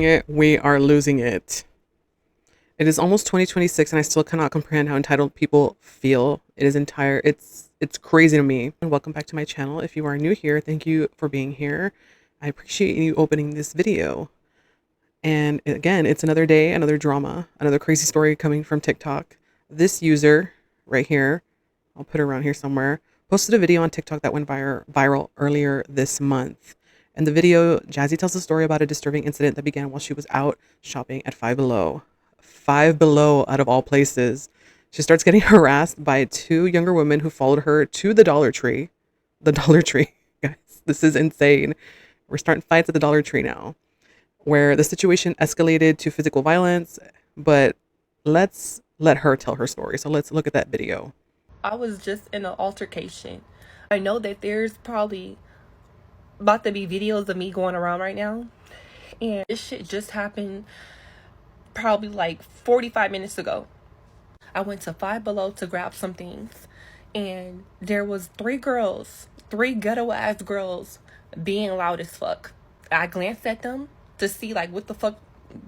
We are losing it. It is almost 2026 and I still cannot comprehend how entitled people feel. It's crazy to me. And welcome back to my channel. If you are new here, thank you for being here. I appreciate you opening this video. And again, it's another day, another drama, another crazy story coming from TikTok. This user right here, I'll put it around here somewhere, posted a video on TikTok that went viral earlier this month. In the video, Jazzy tells a story about a disturbing incident that began while she was out shopping at Five Below. Five Below, out of all places. She starts getting harassed by two younger women who followed her to the Dollar Tree. The Dollar Tree, guys, this is insane. We're starting fights at the Dollar Tree now, where the situation escalated to physical violence, but let's let her tell her story. So let's look at that video. I was just in an altercation. I know that there's probably about to be videos of me going around right now. And this shit just happened probably like 45 minutes ago. I went to Five Below to grab some things. And there was three ghetto ass girls being loud as fuck. I glanced at them to see like what the fuck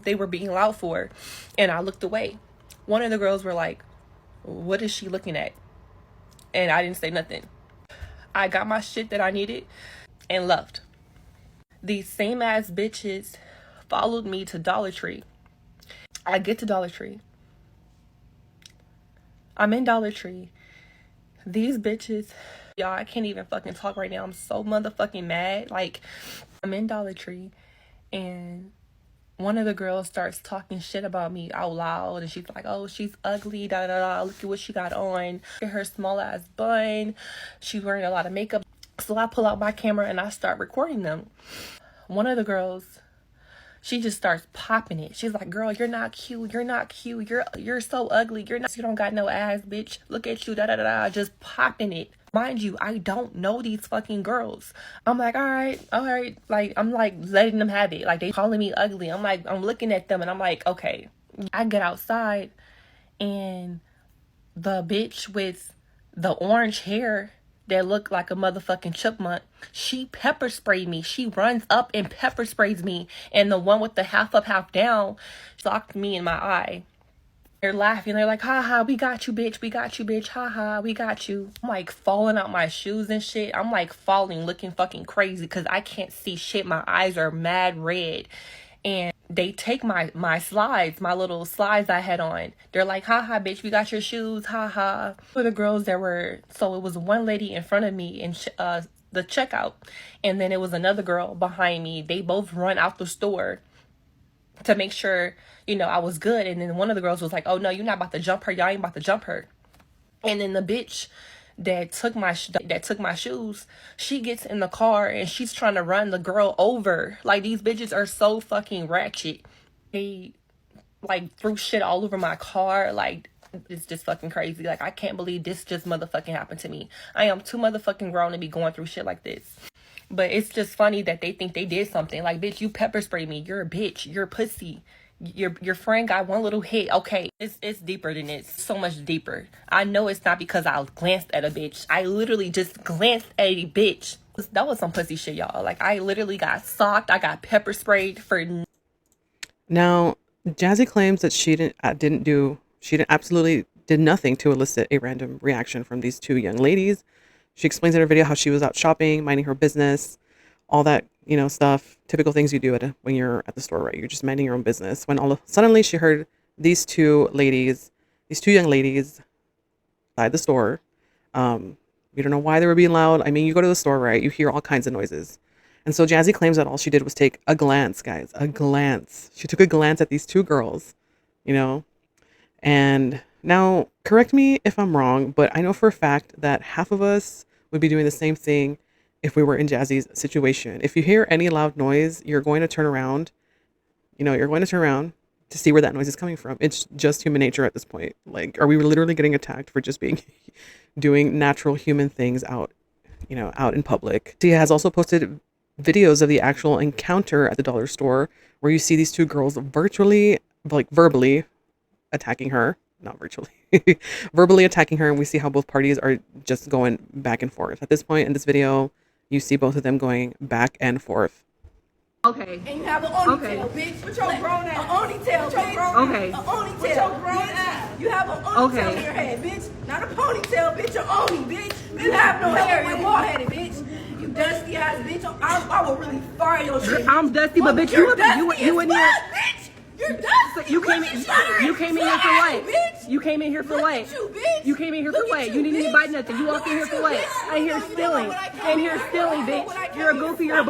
they were being loud for. And I looked away. One of the girls were like, "What is she looking at?" And I didn't say nothing. I got my shit that I needed and left. These same ass bitches followed me to Dollar Tree. I get to Dollar Tree. I'm in Dollar Tree. These bitches, y'all, I can't even fucking talk right now. I'm so motherfucking mad. Like, I'm in Dollar Tree and one of the girls starts talking shit about me out loud, and she's like, "Oh, she's ugly, da da da. Look at what she got on. Look at her small ass bun. She's wearing a lot of makeup." So I pull out my camera and I start recording them. One of the girls, she just starts popping it. She's like, "Girl, you're not cute. You're not cute. You're so ugly. You don't got no ass, bitch. Look at you, da da da da." Just popping it. Mind you, I don't know these fucking girls. I'm like, all right. Like, I'm like letting them have it. Like, they calling me ugly. I'm like, I'm looking at them and I'm like, okay. I get outside and the bitch with the orange hair that looked like a motherfucking chipmunk, she pepper sprayed me. She runs up and pepper sprays me. And the one with the half up, half down socked me in my eye. They're laughing. They're like, "Ha, we got you, bitch. We got you, bitch. Ha, we got you." I'm like falling out my shoes and shit. I'm like falling, looking fucking crazy because I can't see shit. My eyes are mad red. And they take my slides, my little slides I had on. They're like, "Ha, bitch, we got your shoes. Ha." For the girls that were, so it was one lady in front of me in the checkout. And then it was another girl behind me. They both run out the store to make sure, I was good. And then one of the girls was like, "Oh no, you're not about to jump her. Y'all ain't about to jump her." And then the bitch that took my shoes, she gets in the car and she's trying to run the girl over. Like, these bitches are so fucking ratchet. They like threw shit all over my car. Like, it's just fucking crazy. Like, I can't believe this just motherfucking happened to me. I am too motherfucking grown to be going through shit like this. But it's just funny that they think they did something. Like, bitch, you pepper sprayed me. You're a bitch. You're a pussy. Your friend got one little hit. Okay, it's deeper than this. So much deeper. I know it's not because I glanced at a bitch. I literally just glanced at a bitch. That was some pussy shit, y'all. Like, I literally got socked. I got pepper sprayed for. Now, Jazzy claims that she absolutely did nothing to elicit a random reaction from these two young ladies. She explains in her video how she was out shopping, minding her business, all that, stuff, typical things you do when you're at the store, right? You're just minding your own business. When suddenly she heard these two young ladies outside the store. You don't know why they were being loud. I mean, you go to the store, right? You hear all kinds of noises. And so Jazzy claims that all she did was take a glance, guys, a glance. She took a glance at these two girls, and now correct me if I'm wrong, but I know for a fact that half of us would be doing the same thing if we were in Jazzy's situation. If you hear any loud noise, you're going to turn around, to see where that noise is coming from. It's just human nature at this point. Like, are we literally getting attacked for just doing natural human things out in public? She has also posted videos of the actual encounter at the dollar store where you see these two girls verbally attacking her, not virtually, verbally attacking her. And we see how both parties are just going back and forth. At this point in this video, you see both of them going back and forth. Okay. And you have an ponytail, bitch. Put your grown ass. An ponytail, bitch. Okay. A ponytail. Put your grown ass. You have an ponytail in your head, bitch. Not a ponytail, bitch. An oni, bitch. You have no hair. You're bald headed, bitch. You dusty ass bitch. I will really fire your shit. I'm dusty, but bitch, you in here. Bitch. You're dusty. You came in here for what? Bitch. You came in here for what? You came in here for what? You didn't even buy nothing. You walked in here for what? I ain't here stealing. I ain't here stealing, bitch. You're a goofy. You're a.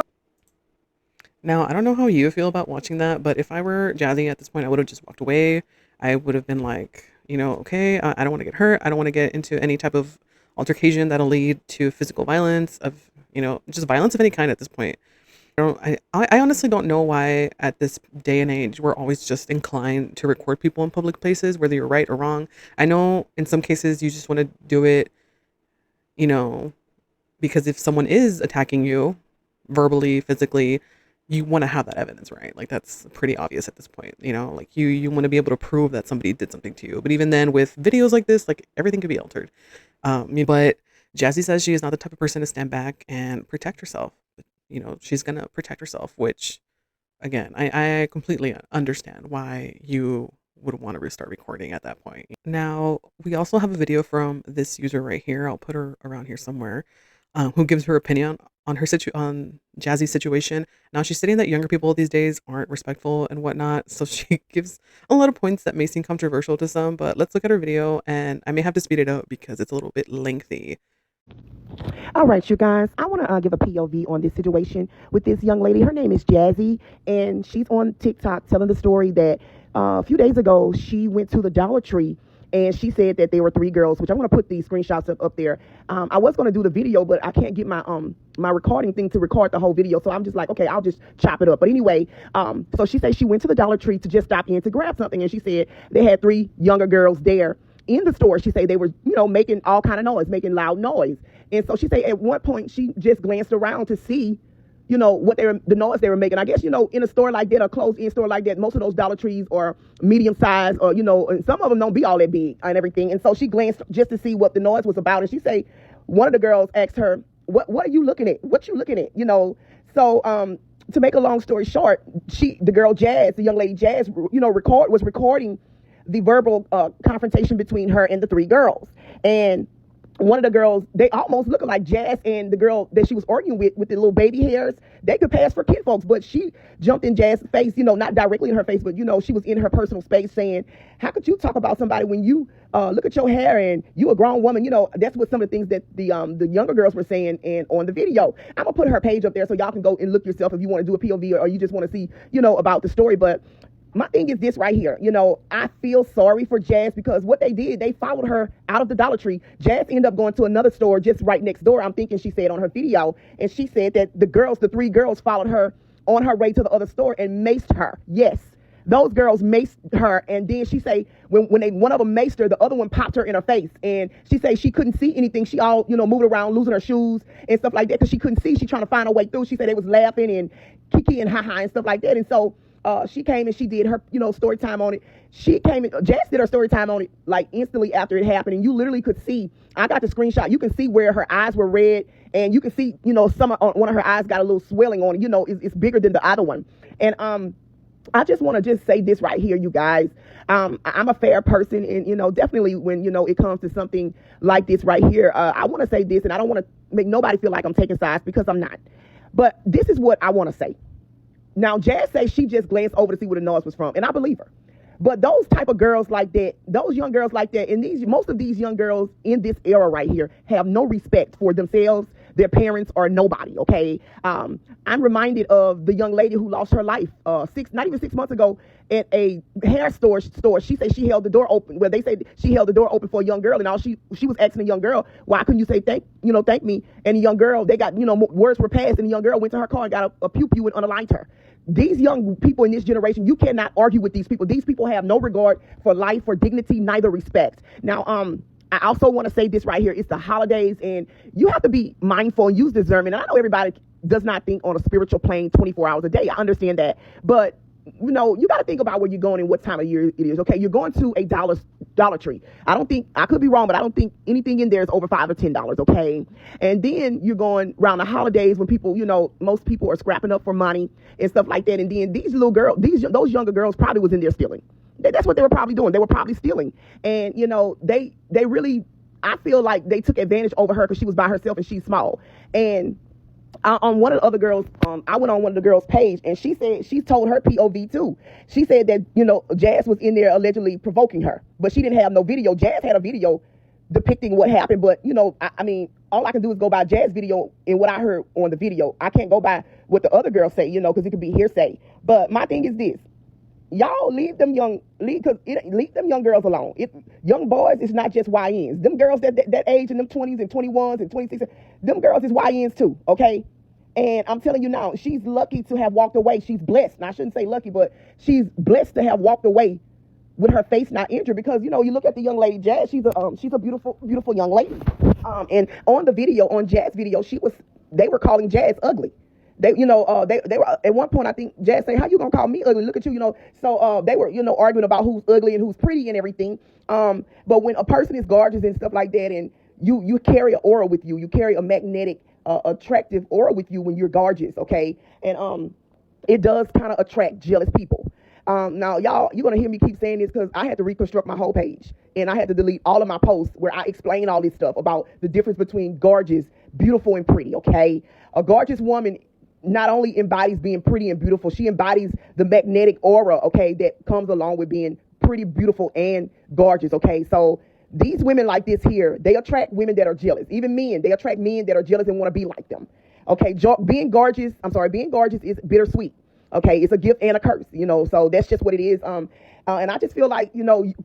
Now, I don't know how you feel about watching that, but if I were Jazzy at this point, I would have just walked away. I would have been like, okay, I don't want to get hurt. I don't want to get into any type of altercation that'll lead to physical violence just violence of any kind at this point. I honestly don't know why at this day and age we're always just inclined to record people in public places, whether you're right or wrong. I know in some cases you just want to do it, because if someone is attacking you verbally, physically, you want to have that evidence, right? Like that's pretty obvious at this point, like you want to be able to prove that somebody did something to you. But even then with videos like this, like everything could be altered. But Jazzy says she is not the type of person to stand back and protect herself. She's going to protect herself, which again, I completely understand why you would want to restart recording at that point. Now, we also have a video from this user right here. I'll put her around here somewhere, who gives her opinion on on Jazzy's situation. Now, she's stating that younger people these days aren't respectful and whatnot. So she gives a lot of points that may seem controversial to some, but let's look at her video, and I may have to speed it up because it's a little bit lengthy. All right, you guys, I want to give a POV on this situation with this young lady. Her name is Jazzy, and she's on TikTok telling the story that a few days ago she went to the Dollar Tree, and she said that there were 3 girls, which I'm going to put these screenshots up there. I was going to do the video, but I can't get my my recording thing to record the whole video, so I'm just like, okay, I'll just chop it up. But anyway, so she said she went to the Dollar Tree to just stop in to grab something, and she said they had 3 younger girls there in the store. She said they were, making all kind of noise, making loud noise. And so she said at one point she just glanced around to see, what the noise they were making. I guess, in a store like that, a closed-in store like that, most of those Dollar Trees are medium size, or, and some of them don't be all that big and everything. And so she glanced just to see what the noise was about. And she said one of the girls asked her, what are you looking at? What you looking at? So to make a long story short, the girl Jazz, the young lady Jazz, was recording the verbal confrontation between her and the 3 girls. And one of the girls, they almost look like Jazz and the girl that she was arguing with the little baby hairs. They could pass for kid folks, but she jumped in Jazz's face, not directly in her face, but, she was in her personal space saying, how could you talk about somebody when you look at your hair and you a grown woman? That's what some of the things that the younger girls were saying and on the video. I'm going to put her page up there so y'all can go and look yourself if you want to do a POV or you just want to see, about the story. But my thing is this right here. I feel sorry for Jazz because what they did, they followed her out of the Dollar Tree. Jazz ended up going to another store just right next door, I'm thinking she said on her video. And she said that the 3 girls followed her on her way to the other store and maced her. Yes, those girls maced her. And then she say when one of them maced her, the other one popped her in her face. And she say she couldn't see anything. She all, moved around, losing her shoes and stuff like that because she couldn't see. She trying to find her way through. She said they was laughing and kiki and ha-ha and stuff like that. And so she came and she did her, story time on it. Jazz did her story time on it like instantly after it happened. And you literally could see, I got the screenshot. You can see where her eyes were red and you can see, one of her eyes got a little swelling on it. It's bigger than the other one. And, I just want to just say this right here, you guys. I'm a fair person and, definitely when, it comes to something like this right here, I want to say this and I don't want to make nobody feel like I'm taking sides because I'm not. But this is what I want to say. Now, Jazz says she just glanced over to see where the noise was from, and I believe her. But those type of girls like that, those young girls like that, and most of these young girls in this era right here have no respect for themselves, their parents, or nobody, okay? I'm reminded of the young lady who lost her life not even 6 months ago at a hair store. She said she held the door open. Well, they said she held the door open for a young girl, and all she was asking the young girl, why couldn't you say thank me? And the young girl, they got, words were passed, and the young girl went to her car and got a pew and unaligned her. These young people in this generation, you cannot argue with these people. These people have no regard for life, for dignity, neither respect. Now, I also want to say this right here. It's the holidays, and you have to be mindful and use discernment. And I know everybody does not think on a spiritual plane 24 hours a day. I understand that. But you got to think about where you're going and what time of year it is. Okay, you're going to a Dollar Tree. I don't think, I could be wrong, but I don't think anything in there is over $5 or $10. Okay, and then you're going around the holidays when people, most people are scrapping up for money and stuff like that. And then these little girls, those younger girls probably was in there stealing. That's what they were probably doing. They were probably stealing, and they really, I feel like they took advantage over her because she was by herself and she's small. And on one of the other girls, I went on one of the girls' page, and she said she told her POV too. She said that Jazz was in there allegedly provoking her, but she didn't have no video. Jazz had a video depicting what happened, but I mean, all I can do is go by Jazz video and what I heard on the video. I can't go by what the other girls say, because it could be hearsay. But my thing is this: y'all leave them young girls alone. Young boys is not just YNs. Them girls that age in them 20s and 21s and 26, them girls is YNs too, okay? And I'm telling you now, she's lucky to have walked away. She's blessed. And I shouldn't say lucky, but she's blessed to have walked away with her face not injured, because you look at the young lady Jazz. She's a beautiful, beautiful young lady. And on the video, on Jazz video, they were calling Jazz ugly. They were at one point, I think Jazz said, "How you gonna call me ugly? Look at you, So they were, arguing about who's ugly and who's pretty and everything. But when a person is gorgeous and stuff like that, and you carry an aura with you, you carry a magnetic, attractive aura with you when you're gorgeous, okay? And it does kind of attract jealous people. Now, y'all, you're gonna hear me keep saying this because I had to reconstruct my whole page, and I had to delete all of my posts where I explain all this stuff about the difference between gorgeous, beautiful, and pretty. Okay, a gorgeous woman not only embodies being pretty and beautiful, she embodies the magnetic aura, okay, that comes along with being pretty, beautiful, and gorgeous, okay? So these women like this here, they attract women that are jealous. Even men, they attract men that are jealous and want to be like them, okay? Being gorgeous is bittersweet, okay? It's a gift and a curse, so that's just what it is. And I just feel like,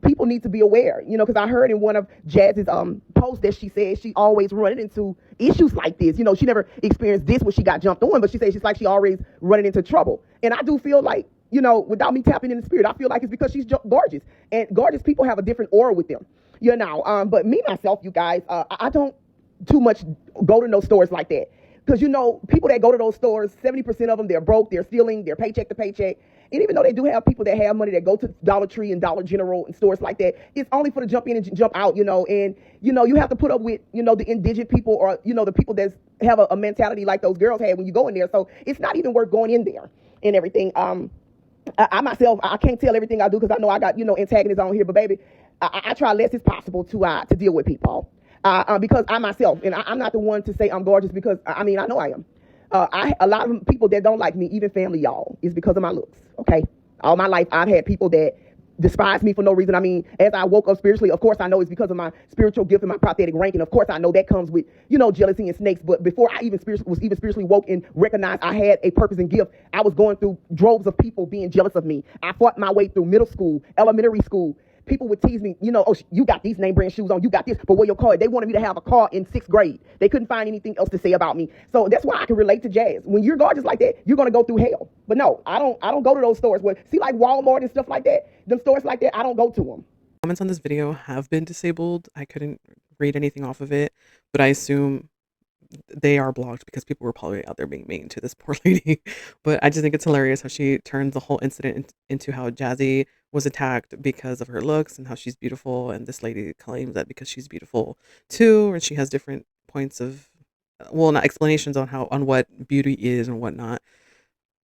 people need to be aware, because I heard in one of Jazz's posts that she said she always running into issues like this. She never experienced this when she got jumped on, but she says she's like she always running into trouble. And I do feel like, without me tapping in the spirit, I feel like it's because she's gorgeous. And gorgeous people have a different aura with them, But me, myself, you guys, I don't too much go to no stores like that. Because, people that go to those stores, 70% of them, they're broke, they're stealing, they're paycheck to paycheck. And even though they do have people that have money that go to Dollar Tree and Dollar General and stores like that, it's only for the jump in and jump out, And, you have to put up with, the indigent people or, the people that have a mentality like those girls had when you go in there. So it's not even worth going in there and everything. I myself, I can't tell everything I do because I know I got, antagonists on here. But, baby, I try less as possible to deal with people. Because I myself, and I'm not the one to say I'm gorgeous because, I know I am. A lot of people that don't like me, even family, y'all, is because of my looks, okay? All my life, I've had people that despise me for no reason. As I woke up spiritually, of course, I know it's because of my spiritual gift and my prophetic ranking. Of course, I know that comes with, jealousy and snakes. But before I was even spiritually woke and recognized I had a purpose and gift, I was going through droves of people being jealous of me. I fought my way through middle school, elementary school. People would tease me, oh, you got these name brand shoes on, you got this, but where your car? They wanted me to have a car in 6th grade. They couldn't find anything else to say about me. So that's why I can relate to Jazz. When you're gorgeous like that, you're gonna go through hell. But no, I don't go to those stores. See, like Walmart and stuff like that, them stores like that, I don't go to them. Comments on this video have been disabled. I couldn't read anything off of it, but I assume they are blocked because people were probably out there being mean to this poor lady. But I just think it's hilarious how she turns the whole incident into how Jazzy was attacked because of her looks and how she's beautiful, and this lady claims that because she's beautiful too, and she has different points of, well, not explanations on what beauty is and whatnot,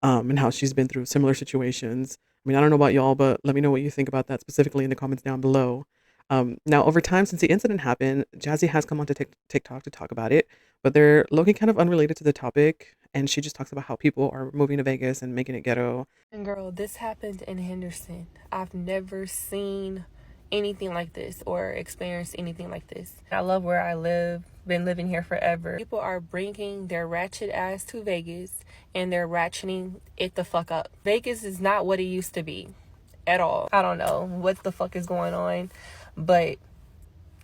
and how she's been through similar situations. I don't know about y'all, but let me know what you think about that specifically in the comments down below. Now, over time, since the incident happened, Jazzy has come onto TikTok to talk about it, but they're looking kind of unrelated to the topic, and she just talks about how people are moving to Vegas and making it ghetto. And girl, this happened in Henderson. I've never seen anything like this or experienced anything like this. I love where I live, been living here forever. People are bringing their ratchet ass to Vegas, and they're ratcheting it the fuck up. Vegas is not what it used to be at all. I don't know what the fuck is going on, but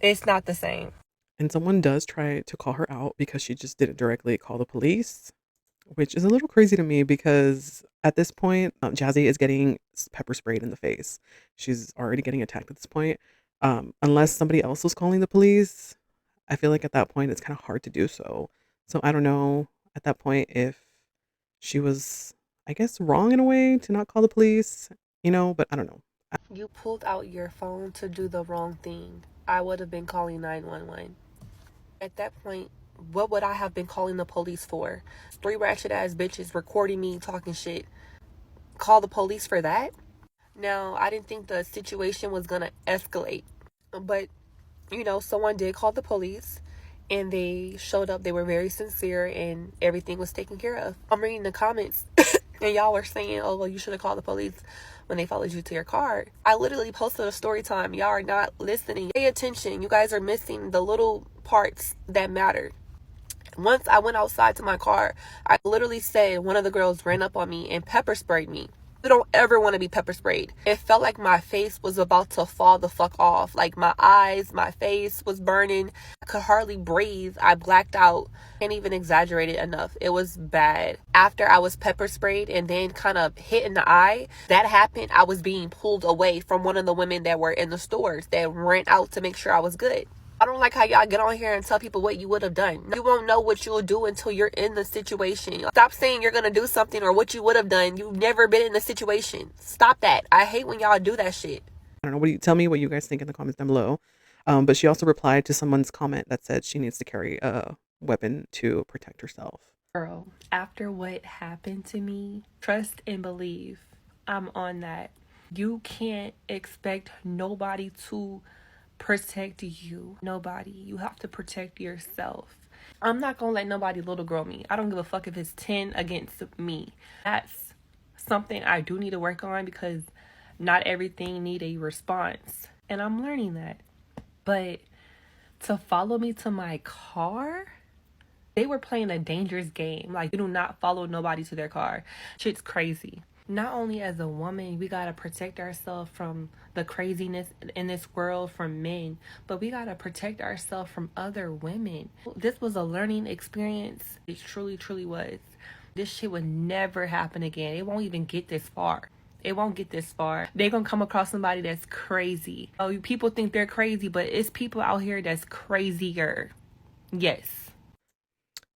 it's not the same. And someone does try to call her out because she just didn't directly call the police, which is a little crazy to me because at this point, Jazzy is getting pepper sprayed in the face. She's already getting attacked at this point. Unless somebody else was calling the police, I feel like at that point it's kind of hard to do so. So I don't know at that point if she was I guess, wrong in a way to not call the police, but I don't know. You pulled out your phone to do the wrong thing. I would have been calling 911. At that point, what would I have been calling the police for? Three ratchet ass bitches recording me talking shit. Call the police for that? Now, I didn't think the situation was gonna escalate. But, someone did call the police and they showed up. They were very sincere and everything was taken care of. I'm reading the comments and y'all were saying, oh, well, you should have called the police when they followed you to your car. I literally posted a story time. Y'all are not listening. Pay attention. You guys are missing the little parts that matter. Once I went outside to my car, I literally said one of the girls ran up on me and pepper sprayed me. You don't ever want to be pepper sprayed. It felt like my face was about to fall the fuck off. Like my eyes, my face was burning. I could hardly breathe. I blacked out. Can't even exaggerate it enough. It was bad. After I was pepper sprayed and then kind of hit in the eye, that happened. I was being pulled away from one of the women that were in the stores that ran out to make sure I was good. I don't like how y'all get on here and tell people what you would have done. You won't know what you'll do until you're in the situation. Stop saying you're going to do something or what you would have done. You've never been in the situation. Stop that. I hate when y'all do that shit. I don't know. Tell me what you guys think in the comments down below. But she also replied to someone's comment that said she needs to carry a weapon to protect herself. Girl, after what happened to me, trust and believe. I'm on that. You can't expect nobody to protect you. Nobody. You have to protect yourself. I'm not gonna let nobody little girl me. I don't give a fuck if it's 10 against me. That's something I do need to work on because not everything need a response. And I'm learning that. But to follow me to my car, they were playing a dangerous game. Like, you do not follow nobody to their car. Shit's crazy. Not only as a woman, we gotta protect ourselves from the craziness in this world from men, but we gotta protect ourselves from other women. This was a learning experience. It truly, truly was. This shit would never happen again. It won't even get this far. It won't get this far. They're gonna come across somebody that's crazy. Oh, people think they're crazy, but it's people out here that's crazier. Yes.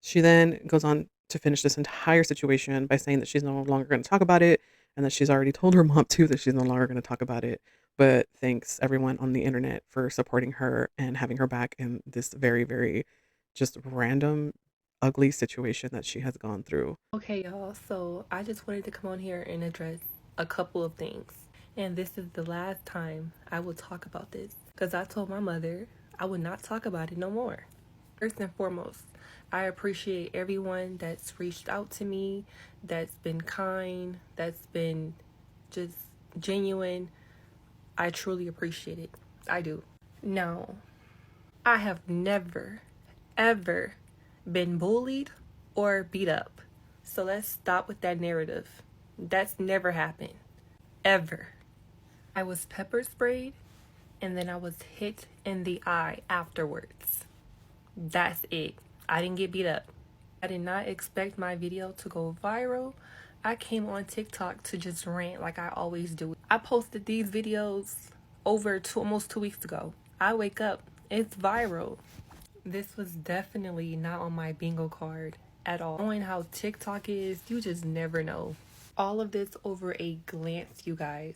She then goes on to finish this entire situation by saying that she's no longer going to talk about it and that she's already told her mom too that she's no longer going to talk about it, but thanks everyone on the internet for supporting her and having her back in this very, very just random, ugly situation that she has gone through. Okay, y'all, so I just wanted to come on here and address a couple of things. And this is the last time I will talk about this because I told my mother I would not talk about it no more. First and foremost, I appreciate everyone that's reached out to me, that's been kind, that's been just genuine. I truly appreciate it. I do. Now, I have never, ever been bullied or beat up. So let's stop with that narrative. That's never happened. Ever. I was pepper sprayed and then I was hit in the eye afterwards. That's it. I didn't get beat up. I did not expect my video to go viral. I came on TikTok to just rant like I always do. I posted these videos almost 2 weeks ago. I wake up, it's viral. This was definitely not on my bingo card at all. Knowing how TikTok is, you just never know. All of this over a glance, you guys.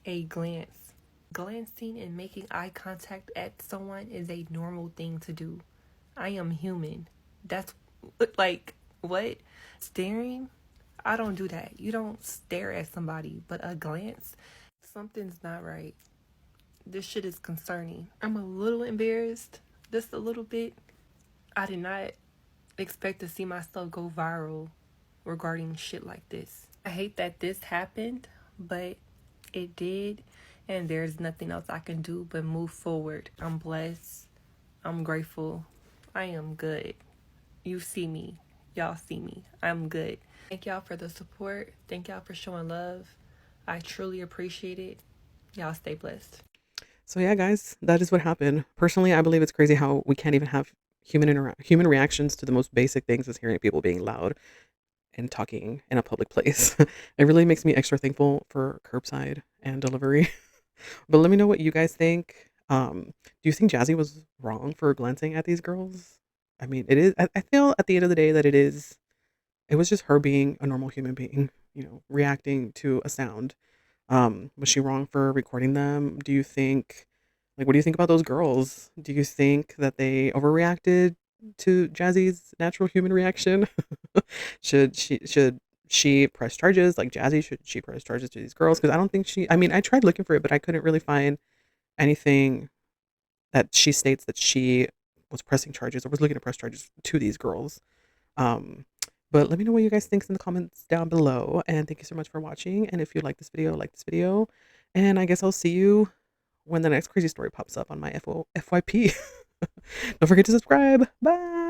A glance. Glancing and making eye contact at someone is a normal thing to do. I am human. That's like, what? Staring? I don't do that. You don't stare at somebody, but a glance? Something's not right. This shit is concerning. I'm a little embarrassed, just a little bit. I did not expect to see myself go viral regarding shit like this. I hate that this happened, but it did, and there's nothing else I can do but move forward. I'm blessed. I'm grateful. I am good. You see me. Y'all see me. I'm good. Thank y'all for the support. Thank y'all for showing love. I truly appreciate it. Y'all stay blessed. So yeah, guys, that is what happened. Personally, I believe it's crazy how we can't even have human reactions to the most basic things as hearing people being loud and talking in a public place. It really makes me extra thankful for curbside and delivery. But let me know what you guys think. Do you think Jazzy was wrong for glancing at these girls? I mean, it is. I feel at the end of the day that it is It was just her being a normal human being, reacting to a sound. Was she wrong for recording them? Do you think, like, what do you think about those girls? Do you think that they overreacted to Jazzy's natural human reaction? Should she press charges like Jazzy? Should she press charges to these girls? Because I don't think I mean, I tried looking for it, but I couldn't really find anything that she states that she was pressing charges or was looking to press charges to these girls. Um, but let me know what you guys think in the comments down below. And thank you so much for watching. And if you like this video. And I guess I'll see you when the next crazy story pops up on my FYP. Don't forget to subscribe. Bye.